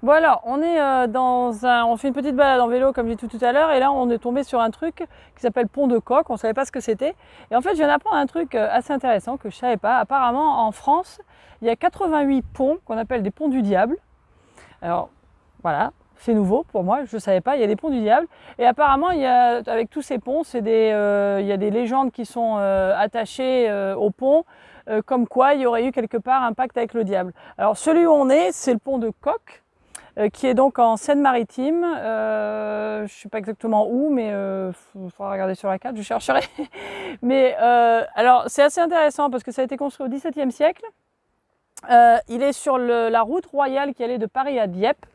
Voilà, on est on fait une petite balade en vélo comme j'ai dit tout à l'heure et là on est tombé sur un truc qui s'appelle Pont de Coq, on ne savait pas ce que c'était. Et en fait je viens d'apprendre un truc assez intéressant que je ne savais pas. Apparemment en France il y a 88 ponts qu'on appelle des ponts du diable. Alors voilà, c'est nouveau pour moi, je ne savais pas, il y a des ponts du diable. Et apparemment avec tous ces ponts, il y a des légendes qui sont attachées aux ponts. Comme quoi il y aurait eu quelque part un pacte avec le diable. Alors celui où on est, c'est le pont de Coq, qui est donc en Seine-Maritime. Je ne sais pas exactement où, mais il faudra regarder sur la carte, je chercherai. Mais alors c'est assez intéressant parce que ça a été construit au XVIIe siècle. Il est sur la route royale qui allait de Paris à Dieppe.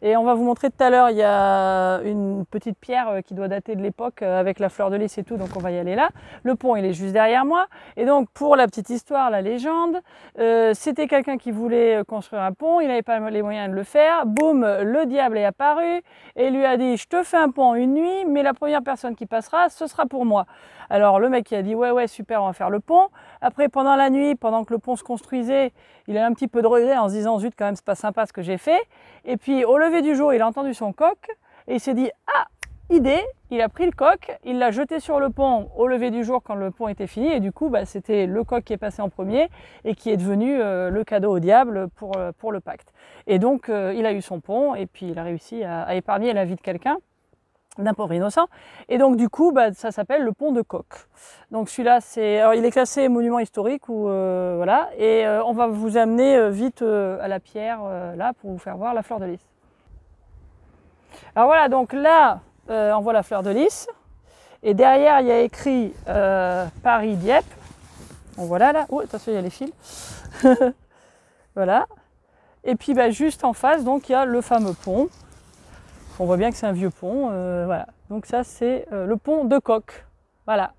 Et on va vous montrer tout à l'heure, il y a une petite pierre qui doit dater de l'époque avec la fleur de lys et tout, donc on va y aller là. Le pont, il est juste derrière moi. Et donc, pour la petite histoire, la légende, c'était quelqu'un qui voulait construire un pont, il n'avait pas les moyens de le faire. Boum, le diable est apparu et lui a dit « Je te fais un pont une nuit, mais la première personne qui passera, ce sera pour moi. » Alors le mec il a dit « Ouais, super, on va faire le pont. » Après, pendant la nuit, pendant que le pont se construisait, il a eu un petit peu de regret en se disant « Zut, quand même, c'est pas sympa ce que j'ai fait. » Et puis, au lever du jour, il a entendu son coq et il s'est dit « Ah, idée !» Il a pris le coq, il l'a jeté sur le pont au lever du jour quand le pont était fini. Et du coup, c'était le coq qui est passé en premier et qui est devenu le cadeau au diable pour le pacte. Et donc, il a eu son pont et puis il a réussi à épargner la vie de quelqu'un, d'un pauvre innocent. Et donc du coup ça s'appelle le pont de Coq. Donc celui-là alors il est classé monument historique ou voilà, et on va vous amener vite à la pierre là pour vous faire voir la fleur de lys. Alors voilà, donc là on voit la fleur de lys et derrière il y a écrit Paris-Dieppe. On voit là, oh attention il y a les fils. Voilà, et puis juste en face donc il y a le fameux pont. On voit bien que c'est un vieux pont, voilà. Donc ça c'est le pont de Coq, voilà.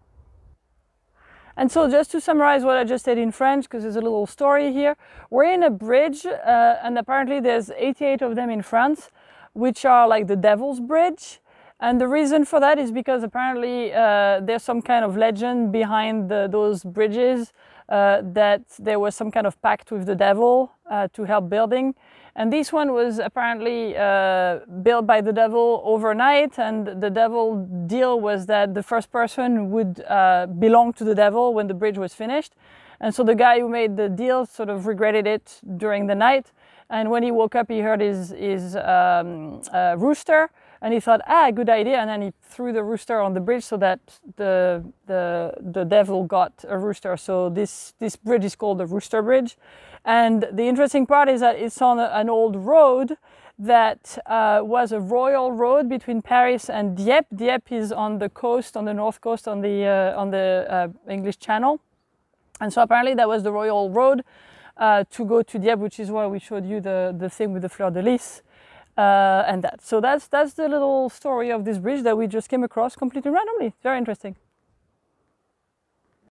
And so just to summarize what I just said in French, because there's a little story here, we're in a bridge and apparently there's 88 of them in France, which are like the Devil's Bridge. And the reason for that is because apparently there's some kind of legend behind those bridges, that there was some kind of pact with the devil to help building. And this one was apparently built by the devil overnight, and the devil deal was that the first person would belong to the devil when the bridge was finished. And so the guy who made the deal sort of regretted it during the night. And when he woke up, he heard his rooster, and he thought, good idea. And then he threw the rooster on the bridge so that the devil got a rooster. So this bridge is called the Rooster Bridge. And the interesting part is that it's on an old road that was a royal road between Paris and Dieppe. Dieppe is on the coast, on the north coast, on the English Channel. And so apparently that was the royal road to go to Dieppe, which is why we showed you the thing with the fleur de lys. And that. So that's the little story of this bridge that we just came across completely randomly. Very interesting.